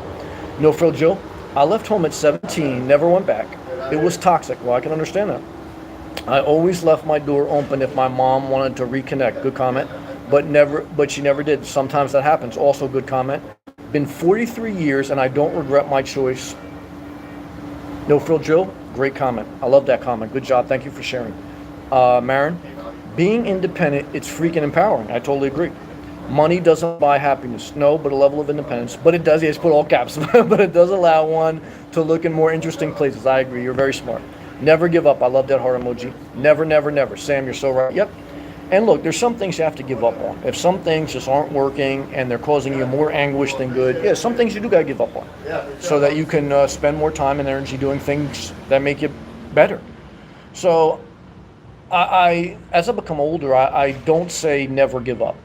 No Frill Joe, I left home at 17, never went back. It was toxic. Well, I can understand that. I always left my door open if my mom wanted to reconnect. Good comment. But she never did. Sometimes that happens. Also good comment. Been 43 years and I don't regret my choice. No Frill Joe, great comment. I love that comment. Good job. Thank you for sharing. Marin, being independent, it's freaking empowering. I totally agree. Money doesn't buy happiness. No, but a level of independence. But it does, yes, put all caps, but it does allow one to look in more interesting places. I agree. You're very smart. Never give up. I love that heart emoji. Never, never, never. Sam, you're so right. Yep. And look, there's some things you have to give up on. If some things just aren't working and they're causing you more anguish than good, yeah, some things you do got to give up on so that you can spend more time and energy doing things that make you better. So I as I become older, I don't say never give up,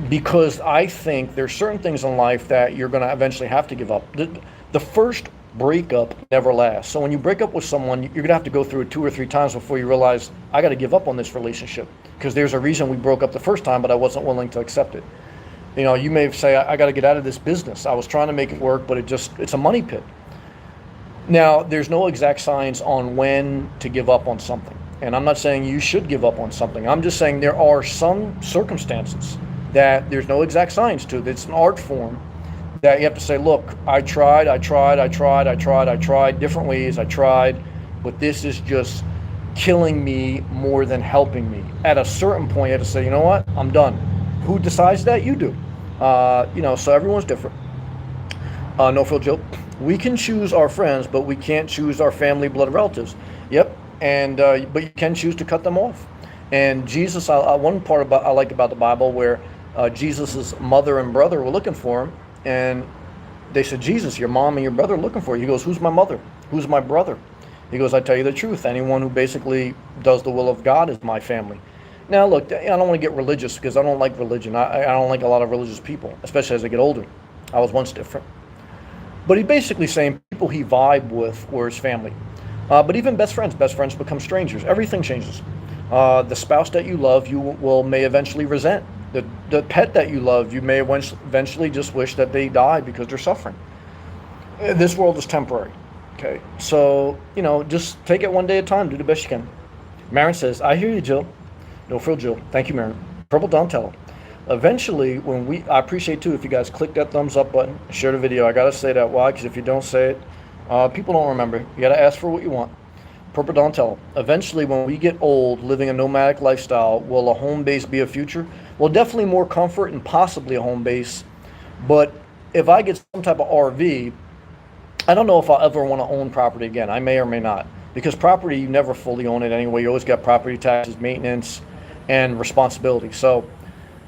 because I think there's certain things in life that you're going to eventually have to give up. The first breakup never lasts. So when you break up with someone, you're going to have to go through it 2 or 3 times before you realize, I got to give up on this relationship, because there's a reason we broke up the first time, but I wasn't willing to accept it. You may say, I got to get out of this business. I was trying to make it work, but it's a money pit. Now, there's no exact science on when to give up on something. And I'm not saying you should give up on something. I'm just saying there are some circumstances that there's no exact science to. It's an art form that you have to say, look, I tried, different ways, I tried, but this is just killing me more than helping me. At a certain point, you have to say, you know what, I'm done. Who decides that? You do. So everyone's different. No frill joke. We can choose our friends, but we can't choose our family, blood relatives. Yep. And but you can choose to cut them off. And Jesus, one part I like about the Bible where Jesus's mother and brother were looking for him, and they said, Jesus, your mom and your brother are looking for you. He goes, who's my mother? Who's my brother? He goes, I tell you the truth. Anyone who basically does the will of God is my family. Now, look, I don't want to get religious because I don't like religion. I don't like a lot of religious people, especially as I get older. I was once different. But he's basically saying people he vibed with were his family. But even best friends become strangers. Everything changes. The spouse that you love, may eventually resent. The pet that you love, you may eventually just wish that they died because they're suffering. This world is temporary. Okay, so, just take it one day at a time. Do the best you can. Marin says, I hear you, Jill. No frill, Jill. Thank you, Marin. Purple Donatello. Eventually, I appreciate too if you guys click that thumbs up button, share the video. I gotta say that. Why? Because if you don't say it, people don't remember. You gotta ask for what you want. Purple Donatello. Eventually, when we get old, living a nomadic lifestyle, will a home base be a future? Well, definitely more comfort and possibly a home base. But if I get some type of RV, I don't know if I'll ever want to own property again. I may or may not. Because property, you never fully own it anyway. You always got property taxes, maintenance, and responsibility. So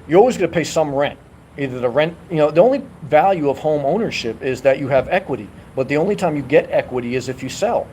you're always going to pay some rent. Either the rent, the only value of home ownership is that you have equity. But the only time you get equity is if you sell.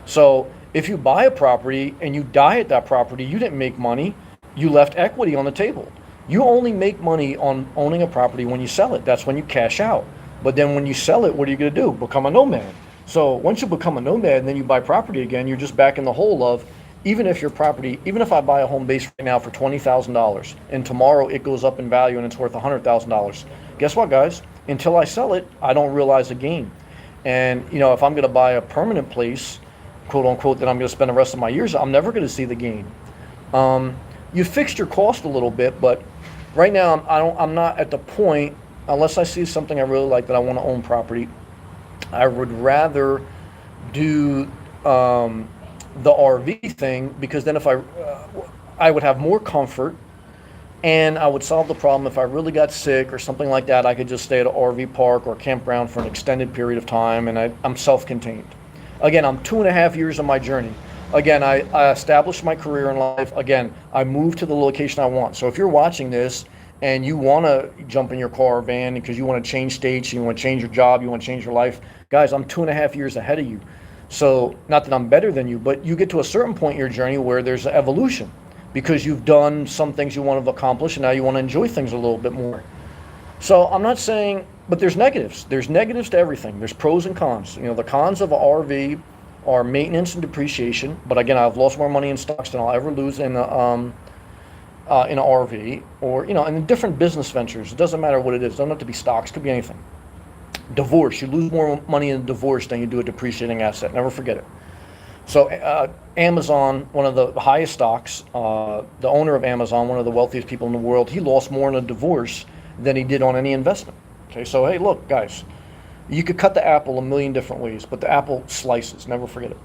So if you buy a property and you die at that property, you didn't make money. You left equity on the table. You only make money on owning a property when you sell it. That's when you cash out. But then when you sell it, what are you going to do? Become a nomad. So once you become a nomad and then you buy property again, you're just back in the hole of, even if I buy a home base right now for $20,000 and tomorrow it goes up in value and it's worth $100,000, guess what, guys? Until I sell it, I don't realize a gain. And, if I'm going to buy a permanent place, quote unquote, that I'm going to spend the rest of my years, I'm never going to see the gain. You fixed your cost a little bit, but right now I'm not at the point, unless I see something I really like that I want to own property. I would rather do the RV thing, because then if I would have more comfort, and I would solve the problem if I really got sick or something like that. I could just stay at an RV park or campground for an extended period of time, and I'm self-contained. Again, I'm 2.5 years of my journey. Again, I established my career in life. Again, I moved to the location I want. So if you're watching this and you want to jump in your car or van because you want to change states, you want to change your job, you want to change your life, guys, I'm 2.5 years ahead of you. So not that I'm better than you, but you get to a certain point in your journey where there's an evolution, because you've done some things you want to accomplish and now you want to enjoy things a little bit more. So I'm not saying, but there's negatives. There's negatives to everything. There's pros and cons. The cons of an RV are maintenance and depreciation. But again, I've lost more money in stocks than I'll ever lose in an RV, or in different business ventures. It doesn't matter what it is. It doesn't have to be stocks. It could be anything. Divorce. You lose more money in divorce than you do a depreciating asset. Never forget it. So Amazon, one of the highest stocks, the owner of Amazon, one of the wealthiest people in the world, he lost more in a divorce than he did on any investment. Okay, so hey, look, guys, you could cut the apple a million different ways, but the apple slices. Never forget it.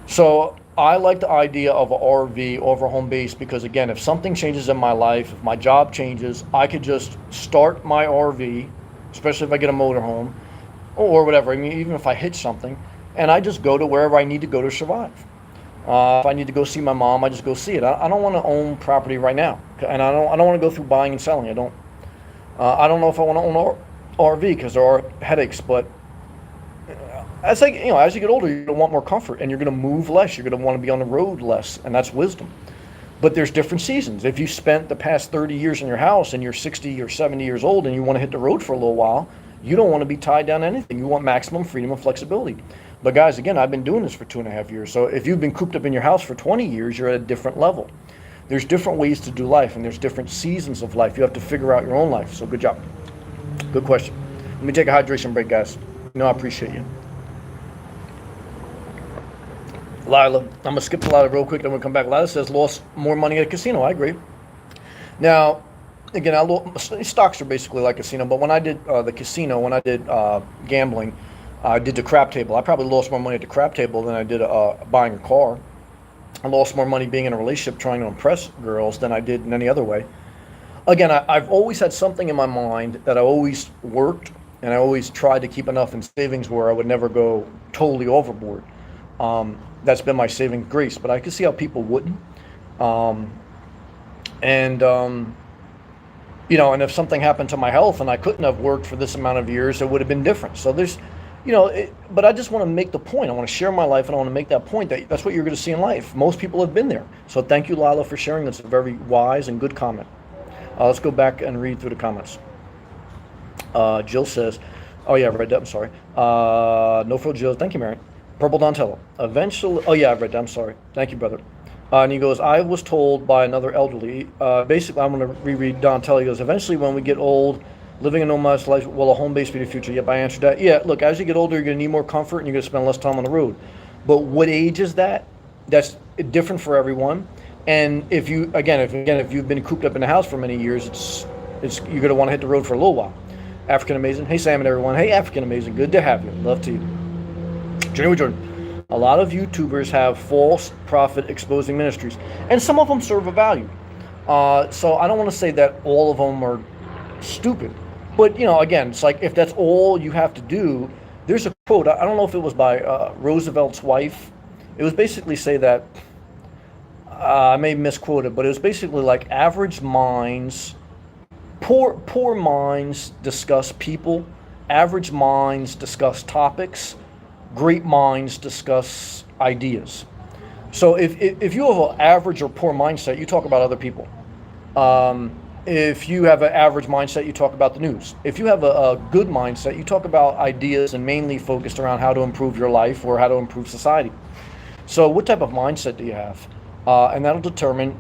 So I like the idea of an RV over home base because, again, if something changes in my life, if my job changes, I could just start my RV, especially if I get a motorhome or whatever. I mean, even if I hit something, and I just go to wherever I need to go to survive. If I need to go see my mom, I just go see it. I don't want to own property right now, and I don't want to go through buying and selling. I don't know if I want to own an RV because there are headaches. But as you get older, you're going to want more comfort, and you're going to move less. You're going to want to be on the road less, and that's wisdom. But there's different seasons. If you spent the past 30 years in your house and you're 60 or 70 years old and you want to hit the road for a little while, you don't want to be tied down to anything. You want maximum freedom and flexibility. But guys, again, I've been doing this for 2.5 years. So if you've been cooped up in your house for 20 years, you're at a different level. There's different ways to do life, and there's different seasons of life. You have to figure out your own life. So good job. Good question. Let me take a hydration break, guys. I appreciate you. Lila, I'm going to skip to Lila real quick, then we'll come back. Lila says, lost more money at a casino. I agree. Now, again, stocks are basically like casino, but when I did the casino, when I did gambling, I did the crap table. I probably lost more money at the crap table than I did buying a car. I lost more money being in a relationship trying to impress girls than I did in any other way. Again, I've always had something in my mind that I always worked, and I always tried to keep enough in savings where I would never go totally overboard. That's been my saving grace, but I could see how people wouldn't. Um, and and if something happened to my health and I couldn't have worked for this amount of years, it would have been different. So there's, but I just want to make the point. I want to share my life, and I want to make that point that that's what you're going to see in life. Most people have been there. So thank you, Lila, for sharing. That's a very wise and good comment. Let's go back and read through the comments. Jill says, oh yeah, I've read that, I'm sorry. No Frill Jill, thank you, Mary. Purple Dontello, eventually, oh yeah, I've read that, I'm sorry. Thank you, brother. And he goes, I was told by another elderly, basically, I'm going to reread Dontello. He goes, eventually when we get old, living a nomad's life, will a home base be the future? Yep, I answered that. Yeah, look, as you get older, you're going to need more comfort and you're going to spend less time on the road. But what age is that? That's different for everyone. And if you've been cooped up in the house for many years, it's you're going to want to hit the road for a little while. African Amazing. Hey, Sam and everyone. Hey, African Amazing. Good to have you. Love to you. Journey with Jordan. A lot of YouTubers have false profit exposing ministries, and some of them serve a value. So I don't want to say that all of them are stupid. But, again, it's like if that's all you have to do, there's a quote. I don't know if it was by Roosevelt's wife. It was basically say that, I may misquote it, but it was basically like average minds, poor minds discuss people, average minds discuss topics, great minds discuss ideas. So if you have an average or poor mindset, you talk about other people. If you have an average mindset, you talk about the news. If you have a good mindset, you talk about ideas and mainly focused around how to improve your life or how to improve society. So what type of mindset do you have? And that'll determine,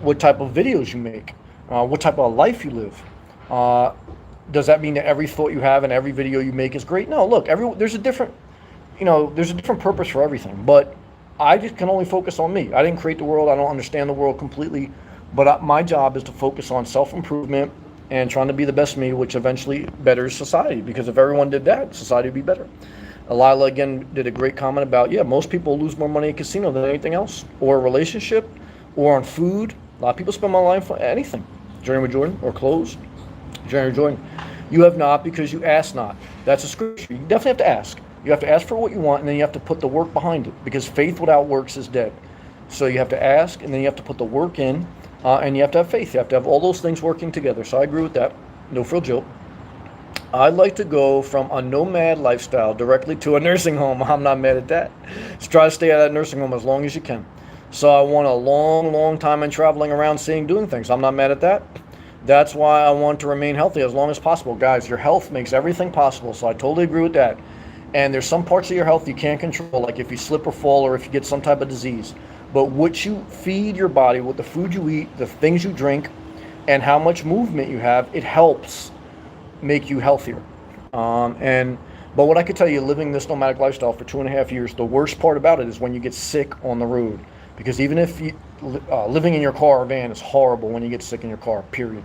what type of videos you make, what type of life you live. Does that mean that every thought you have and every video you make is great? No, look, there's a different purpose for everything. But I just can only focus on me. I didn't create the world. I don't understand the world completely. But my job is to focus on self-improvement and trying to be the best me, which eventually betters society. Because if everyone did that, society would be better. Lila again did a great comment about, most people lose more money at casino than anything else, or a relationship, or on food. A lot of people spend more life on anything. Journey with Jordan, or clothes. Journey with Jordan. You have not because you ask not. That's a scripture. You definitely have to ask. You have to ask for what you want, and then you have to put the work behind it, because faith without works is dead. So you have to ask, and then you have to put the work in, and you have to have faith. You have to have all those things working together. So I agree with that. No frill Jill. I'd like to go from a nomad lifestyle directly to a nursing home. I'm not mad at that. Just try to stay at that nursing home as long as you can. So I want a long, long time in traveling around, doing things. I'm not mad at that. That's why I want to remain healthy as long as possible. Guys, your health makes everything possible. So I totally agree with that. And there's some parts of your health you can't control, like if you slip or fall or if you get some type of disease. But what you feed your body, what the food you eat, the things you drink, and how much movement you have, it helps make you healthier. But what I could tell you, living this nomadic lifestyle for 2.5 years, the worst part about it is when you get sick on the road. Because even if living in your car or van is horrible when you get sick in your car, period.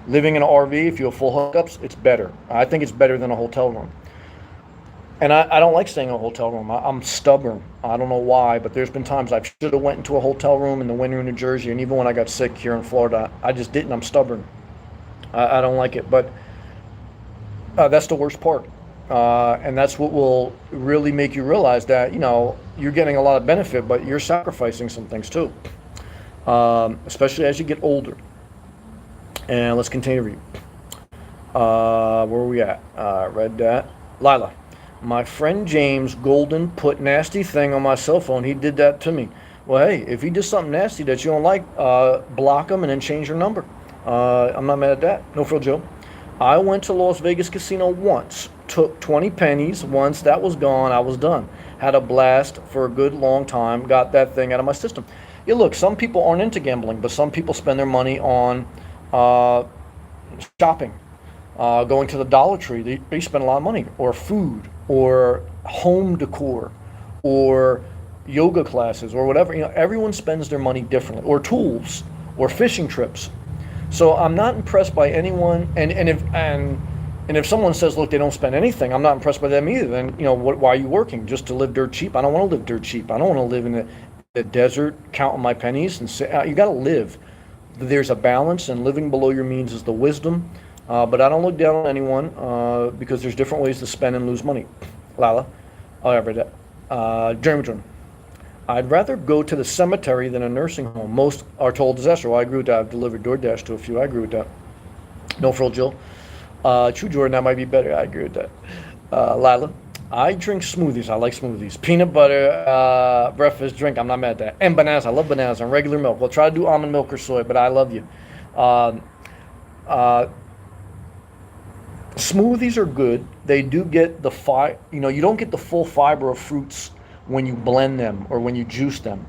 Living in an RV, if you have full hookups, it's better. I think it's better than a hotel room. And I don't like staying in a hotel room. I'm stubborn. I don't know why, but there's been times I should have went into a hotel room in the winter in New Jersey, and even when I got sick here in Florida, I just didn't. I'm stubborn. I don't like it. But that's the worst part. And that's what will really make you realize that, you're getting a lot of benefit, but you're sacrificing some things too, especially as you get older. And let's continue to read. Where are we at? Read that. Lila. My friend James Golden put nasty thing on my cell phone. He did that to me. Well, hey, if he does something nasty that you don't like, block him and then change your number. I'm not mad at that. No frill Joe. I went to Las Vegas Casino once. Took 20 pennies. Once that was gone, I was done. Had a blast for a good long time. Got that thing out of my system. Yeah, look, some people aren't into gambling, but some people spend their money on shopping. Going to the Dollar Tree, they spend a lot of money. Or food, or home decor, or yoga classes, or whatever. Everyone spends their money differently. Or tools, or fishing trips. So I'm not impressed by anyone. And if someone says, look, they don't spend anything, I'm not impressed by them either. Then, why are you working? Just to live dirt cheap? I don't want to live dirt cheap. I don't want to live in the desert counting my pennies and say, you got to live. There's a balance, and living below your means is the wisdom. But I don't look down on anyone because there's different ways to spend and lose money. Lala, oh, I read that. Jeremy, I'd rather go to the cemetery than a nursing home. Most are total disaster. Well, I agree with that. I've delivered DoorDash to a few. I agree with that. No frill, Jill. True, Jordan, that might be better. I agree with that. Lila, I drink smoothies. I like smoothies. Peanut butter, breakfast drink. I'm not mad at that. And bananas. I love bananas and regular milk. We'll try to do almond milk or soy, but I love you. Smoothies are good. They do get the you don't get the full fiber of fruits when you blend them or when you juice them.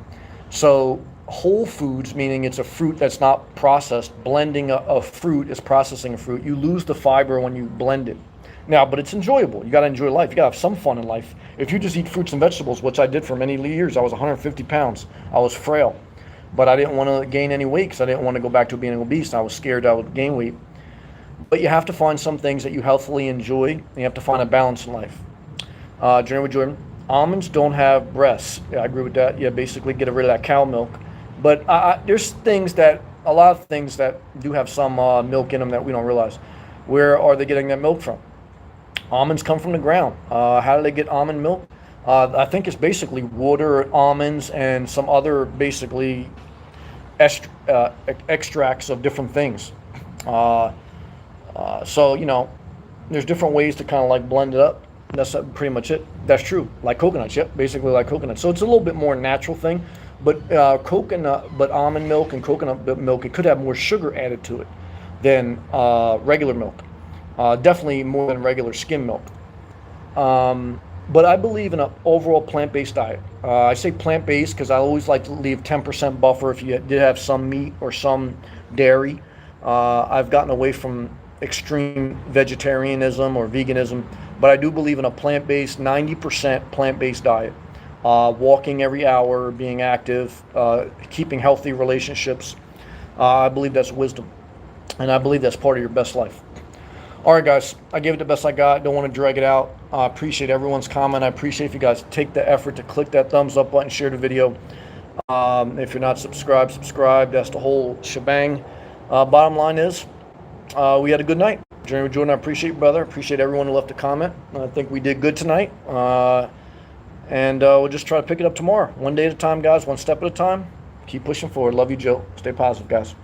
So whole foods, meaning it's a fruit that's not processed, blending a fruit is processing a fruit. You lose the fiber when you blend it. Now, but it's enjoyable. You got to enjoy life. You got to have some fun in life. If you just eat fruits and vegetables, which I did for many years, I was 150 pounds. I was frail, but I didn't want to gain any weight because I didn't want to go back to being obese. I was scared I would gain weight. But you have to find some things that you healthily enjoy, and you have to find a balance in life. Journey with Jordan. Almonds don't have breasts. Yeah, I agree with that. Yeah, basically get rid of that cow milk. But there's a lot of things that do have some milk in them that we don't realize. Where are they getting that milk from? Almonds come from the ground. How do they get almond milk? I think it's basically water, almonds, and some other basically extracts of different things. So, there's different ways to kind of like blend it up. That's pretty much it. That's true. Like coconuts, yep, basically like coconuts. So it's a little bit more natural thing. But but almond milk and coconut milk, it could have more sugar added to it than regular milk. Definitely more than regular skim milk. But I believe in an overall plant-based diet. I say plant-based because I always like to leave 10% buffer if you did have some meat or some dairy. I've gotten away from extreme vegetarianism or veganism, but I do believe in a plant-based, 90% plant-based diet. Walking every hour, being active, keeping healthy relationships. I believe that's wisdom, and I believe that's part of your best life. All right, guys, I gave it the best I got. Don't want to drag it out. I appreciate everyone's comment. I appreciate if you guys take the effort to click that thumbs up button, share the video. If you're not subscribed, subscribe. That's the whole shebang. Bottom line is, we had a good night. Journey with Jordan, I appreciate you, brother. Appreciate everyone who left a comment. I think we did good tonight. And we'll just try to pick it up tomorrow. One day at a time, guys. One step at a time. Keep pushing forward. Love you, Joe. Stay positive, guys.